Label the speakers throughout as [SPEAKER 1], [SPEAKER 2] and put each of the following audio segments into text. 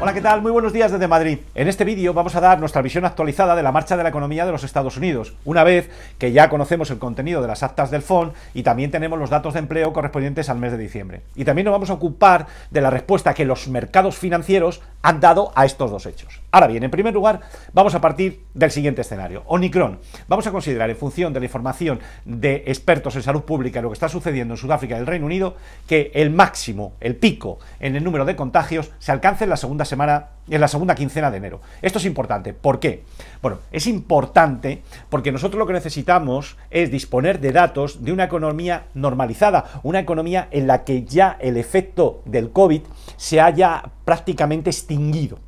[SPEAKER 1] Hola, ¿qué tal? Muy buenos días desde Madrid. En este vídeo vamos a dar nuestra visión actualizada de la marcha de la economía de los Estados Unidos, una vez que ya conocemos el contenido de las actas del FOMC y también tenemos los datos de empleo correspondientes al mes de diciembre. Y también nos vamos a ocupar de la respuesta que los mercados financieros han dado a estos dos hechos. Ahora bien, en primer lugar, vamos a partir del siguiente escenario. Omicron. Vamos a considerar, en función de la información de expertos en salud pública y lo que está sucediendo en Sudáfrica y el Reino Unido, que el máximo, el pico en el número de contagios se alcance en la segunda quincena de enero. Esto es importante. ¿Por qué? Bueno, es importante porque nosotros lo que necesitamos es disponer de datos de una economía normalizada, una economía en la que ya el efecto del COVID se haya prácticamente extinguido.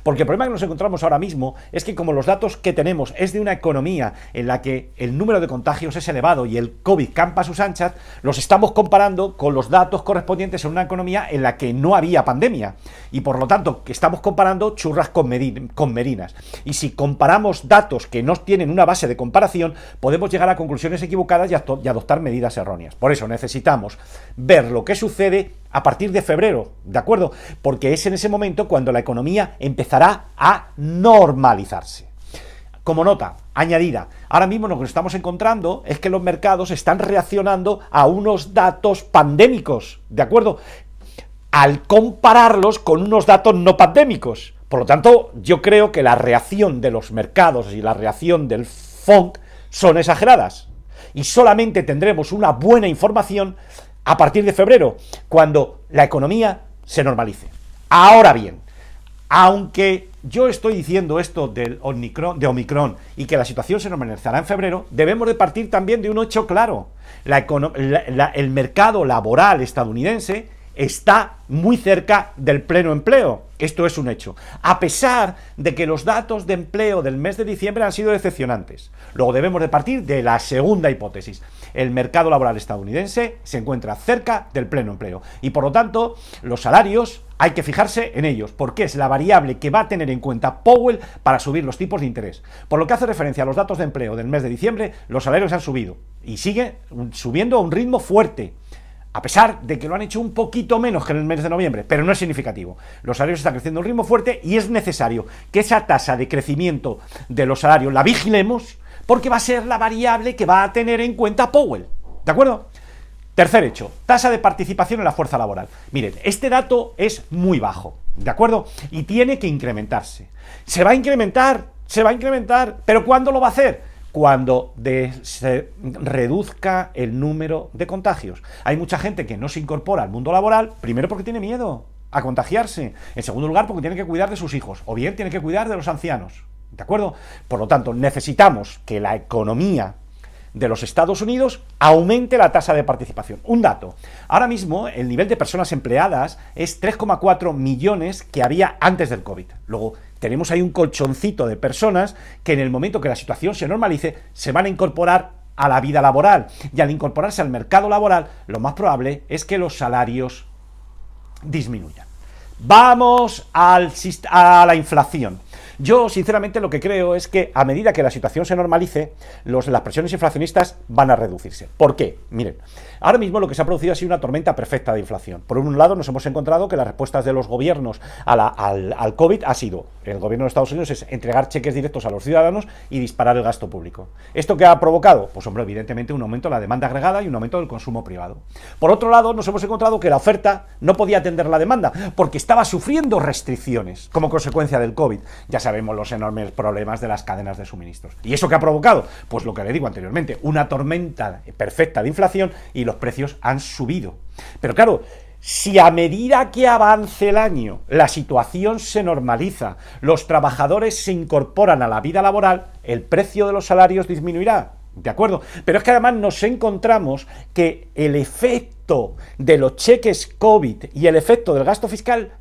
[SPEAKER 1] Porque el problema que nos encontramos ahora mismo es que como los datos que tenemos es de una economía en la que el número de contagios es elevado y el COVID campa a sus anchas, los estamos comparando con los datos correspondientes a una economía en la que no había pandemia. Y por lo tanto, que estamos comparando churras con merinas. Y si comparamos datos que no tienen una base de comparación, podemos llegar a conclusiones equivocadas y adoptar medidas erróneas. Por eso necesitamos ver lo que sucede a partir de febrero, ¿de acuerdo? Porque es en ese momento cuando la economía empezará a normalizarse. Como nota añadida, ahora mismo lo que nos estamos encontrando es que los mercados están reaccionando a unos datos pandémicos, ¿de acuerdo? Al compararlos con unos datos no pandémicos. Por lo tanto, yo creo que la reacción de los mercados y la reacción del FOMC son exageradas. Y solamente tendremos una buena información a partir de febrero, cuando la economía se normalice. Ahora bien, aunque yo estoy diciendo esto de Omicron y que la situación se normalizará en febrero, debemos de partir también de un hecho claro. El mercado laboral estadounidense está muy cerca del pleno empleo. Esto es un hecho. A pesar de que los datos de empleo del mes de diciembre han sido decepcionantes. Luego debemos de partir de la segunda hipótesis. El mercado laboral estadounidense se encuentra cerca del pleno empleo. Y por lo tanto, los salarios hay que fijarse en ellos, porque es la variable que va a tener en cuenta Powell para subir los tipos de interés. Por lo que hace referencia a los datos de empleo del mes de diciembre, los salarios han subido. Y sigue subiendo a un ritmo fuerte. A pesar de que lo han hecho un poquito menos que en el mes de noviembre, pero no es significativo. Los salarios están creciendo a un ritmo fuerte y es necesario que esa tasa de crecimiento de los salarios la vigilemos porque va a ser la variable que va a tener en cuenta Powell. ¿De acuerdo? Tercer hecho, tasa de participación en la fuerza laboral. Miren, este dato es muy bajo, ¿de acuerdo? Y tiene que incrementarse. Se va a incrementar, pero ¿cuándo lo va a hacer? Cuando se reduzca el número de contagios. Hay mucha gente que no se incorpora al mundo laboral, primero porque tiene miedo a contagiarse, en segundo lugar porque tiene que cuidar de sus hijos, o bien tiene que cuidar de los ancianos, ¿de acuerdo? Por lo tanto, necesitamos que la economía de los Estados Unidos aumente la tasa de participación. Un dato, ahora mismo el nivel de personas empleadas es 3,4 millones que había antes del COVID. Luego tenemos ahí un colchoncito de personas que en el momento que la situación se normalice se van a incorporar a la vida laboral, y al incorporarse al mercado laboral lo más probable es que los salarios disminuyan. Vamos a la inflación. Yo, sinceramente, lo que creo es que a medida que la situación se normalice, las presiones inflacionistas van a reducirse. ¿Por qué? Miren, ahora mismo lo que se ha producido ha sido una tormenta perfecta de inflación. Por un lado, nos hemos encontrado que las respuestas de los gobiernos al COVID ha sido, el gobierno de Estados Unidos es entregar cheques directos a los ciudadanos y disparar el gasto público. ¿Esto qué ha provocado? Pues, hombre, evidentemente un aumento de la demanda agregada y un aumento del consumo privado. Por otro lado, nos hemos encontrado que la oferta no podía atender la demanda porque estaba sufriendo restricciones como consecuencia del COVID. Ya sabemos los enormes problemas de las cadenas de suministros. ¿Y eso qué ha provocado? Pues lo que le digo anteriormente, una tormenta perfecta de inflación y los precios han subido. Pero claro, si a medida que avance el año la situación se normaliza, los trabajadores se incorporan a la vida laboral, el precio de los salarios disminuirá. ¿De acuerdo? Pero es que además nos encontramos que el efecto de los cheques COVID y el efecto del gasto fiscal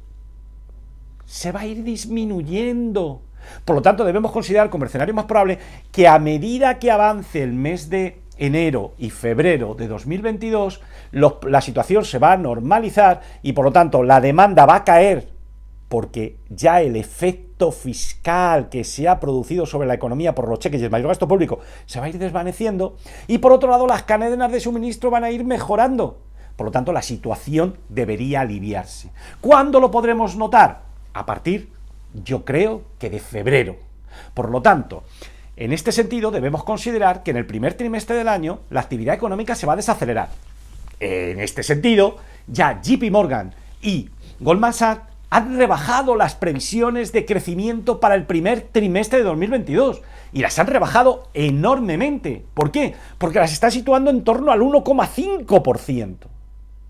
[SPEAKER 1] se va a ir disminuyendo. Por lo tanto, debemos considerar como escenario más probable que a medida que avance el mes de enero y febrero de 2022, la situación se va a normalizar y por lo tanto la demanda va a caer porque ya el efecto fiscal que se ha producido sobre la economía por los cheques y el mayor gasto público se va a ir desvaneciendo y por otro lado las cadenas de suministro van a ir mejorando. Por lo tanto, la situación debería aliviarse. ¿Cuándo lo podremos notar? a partir, yo creo, que de febrero. Por lo tanto, en este sentido debemos considerar que en el primer trimestre del año la actividad económica se va a desacelerar. En este sentido, ya JP Morgan y Goldman Sachs han rebajado las previsiones de crecimiento para el primer trimestre de 2022 y las han rebajado enormemente. ¿Por qué? Porque las está situando en torno al 1,5%.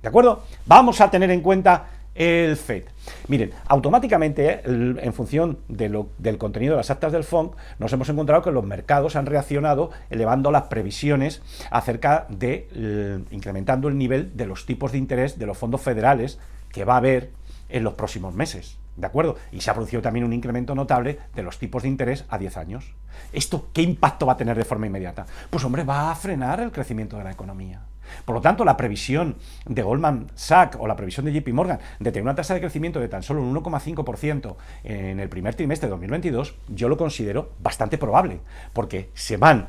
[SPEAKER 1] ¿De acuerdo? Vamos a tener en cuenta el FED. Miren, automáticamente, en función del contenido de las actas del FONC, nos hemos encontrado que los mercados han reaccionado elevando las previsiones acerca de incrementando el nivel de los tipos de interés de los fondos federales que va a haber en los próximos meses. ¿De acuerdo? Y se ha producido también un incremento notable de los tipos de interés a 10 años. ¿Esto qué impacto va a tener de forma inmediata? Pues hombre, va a frenar el crecimiento de la economía. Por lo tanto, la previsión de Goldman Sachs o la previsión de JP Morgan de tener una tasa de crecimiento de tan solo un 1,5% en el primer trimestre de 2022, yo lo considero bastante probable, porque se van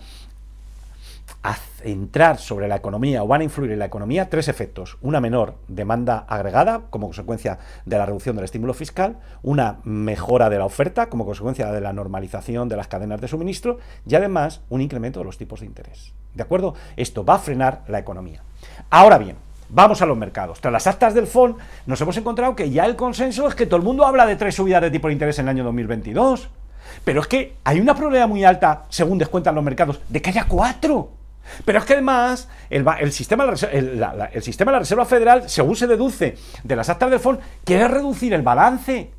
[SPEAKER 1] a centrar sobre la economía o van a influir en la economía tres efectos: una menor demanda agregada como consecuencia de la reducción del estímulo fiscal, una mejora de la oferta como consecuencia de la normalización de las cadenas de suministro y además un incremento de los tipos de interés. ¿De acuerdo? Esto va a frenar la economía. Ahora bien, vamos a los mercados. Tras las actas del FONC nos hemos encontrado que ya el consenso es que todo el mundo habla de 3 subidas de tipo de interés en el año 2022. Pero es que hay una probabilidad muy alta, según descuentan los mercados, de que haya 4. Pero es que además el sistema de la Reserva Federal, según se deduce de las actas del FONC, quiere reducir el balance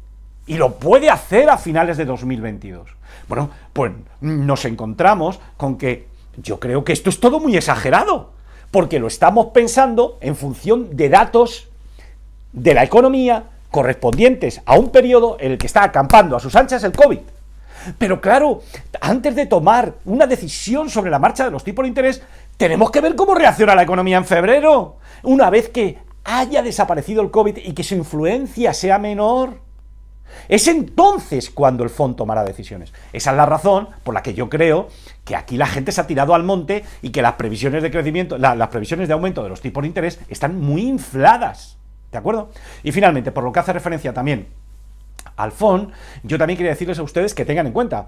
[SPEAKER 1] y lo puede hacer a finales de 2022. Bueno, pues nos encontramos con que yo creo que esto es todo muy exagerado, porque lo estamos pensando en función de datos de la economía correspondientes a un periodo en el que está acampando a sus anchas el COVID. Pero claro, antes de tomar una decisión sobre la marcha de los tipos de interés, tenemos que ver cómo reacciona la economía en febrero, una vez que haya desaparecido el COVID y que su influencia sea menor. Es entonces cuando el FONC tomará decisiones. Esa es la razón por la que yo creo que aquí la gente se ha tirado al monte y que las previsiones de crecimiento, las previsiones de aumento de los tipos de interés están muy infladas. ¿De acuerdo? Y finalmente, por lo que hace referencia también al FONC, yo también quería decirles a ustedes que tengan en cuenta,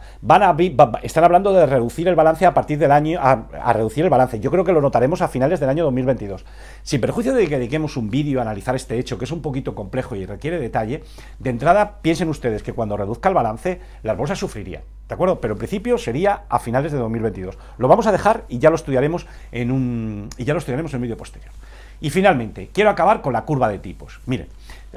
[SPEAKER 1] están hablando de reducir el balance a partir del año, a reducir el balance. Yo creo que lo notaremos a finales del año 2022. Sin perjuicio de que dediquemos un vídeo a analizar este hecho, que es un poquito complejo y requiere detalle, de entrada piensen ustedes que cuando reduzca el balance, las bolsas sufrirían, ¿de acuerdo? Pero en principio sería a finales de 2022. Lo vamos a dejar y ya lo estudiaremos en un vídeo posterior. Y finalmente, quiero acabar con la curva de tipos. Miren,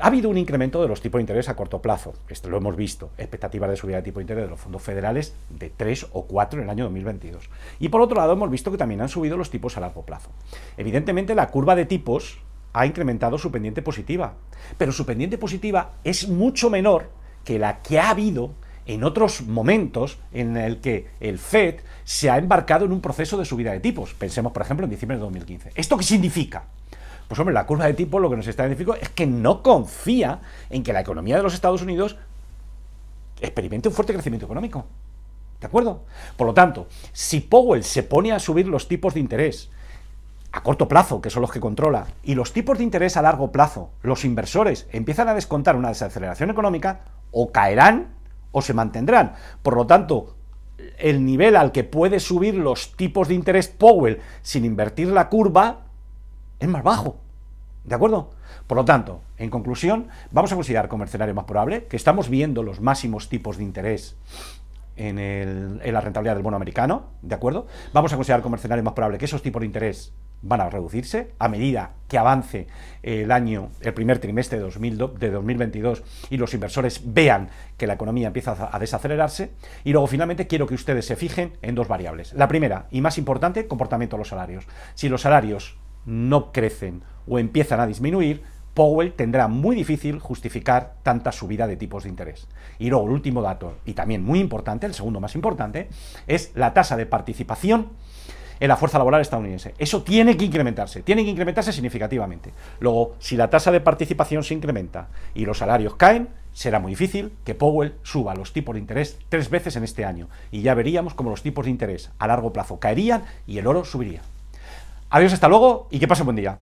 [SPEAKER 1] ha habido un incremento de los tipos de interés a corto plazo. Esto lo hemos visto. Expectativas de subida de tipo de interés de los fondos federales de 3 o 4 en el año 2022. Y por otro lado, hemos visto que también han subido los tipos a largo plazo. Evidentemente, la curva de tipos ha incrementado su pendiente positiva. Pero su pendiente positiva es mucho menor que la que ha habido en otros momentos en el que el FED se ha embarcado en un proceso de subida de tipos. Pensemos, por ejemplo, en diciembre de 2015. ¿Esto qué significa? Pues hombre, la curva de tipos lo que nos está identificando es que no confía en que la economía de los Estados Unidos experimente un fuerte crecimiento económico. ¿De acuerdo? Por lo tanto, si Powell se pone a subir los tipos de interés a corto plazo, que son los que controla, y los tipos de interés a largo plazo, los inversores empiezan a descontar una desaceleración económica, o caerán o se mantendrán. Por lo tanto, el nivel al que puede subir los tipos de interés Powell sin invertir la curva es más bajo, ¿de acuerdo? Por lo tanto, en conclusión, vamos a considerar como escenario más probable que estamos viendo los máximos tipos de interés en la rentabilidad del bono americano, ¿de acuerdo? Vamos a considerar como escenario más probable que esos tipos de interés van a reducirse a medida que avance el primer trimestre de 2022 y los inversores vean que la economía empieza a desacelerarse. Y luego, finalmente, quiero que ustedes se fijen en dos variables. La primera, y más importante, comportamiento de los salarios. Si los salarios no crecen o empiezan a disminuir, Powell tendrá muy difícil justificar tanta subida de tipos de interés. Y luego el último dato, y también muy importante, el segundo más importante, es la tasa de participación en la fuerza laboral estadounidense. Eso tiene que incrementarse significativamente. Luego, si la tasa de participación se incrementa y los salarios caen, será muy difícil que Powell suba los tipos de interés 3 veces en este año. Y ya veríamos cómo los tipos de interés a largo plazo caerían y el oro subiría. Adiós, hasta luego y que pasen buen día.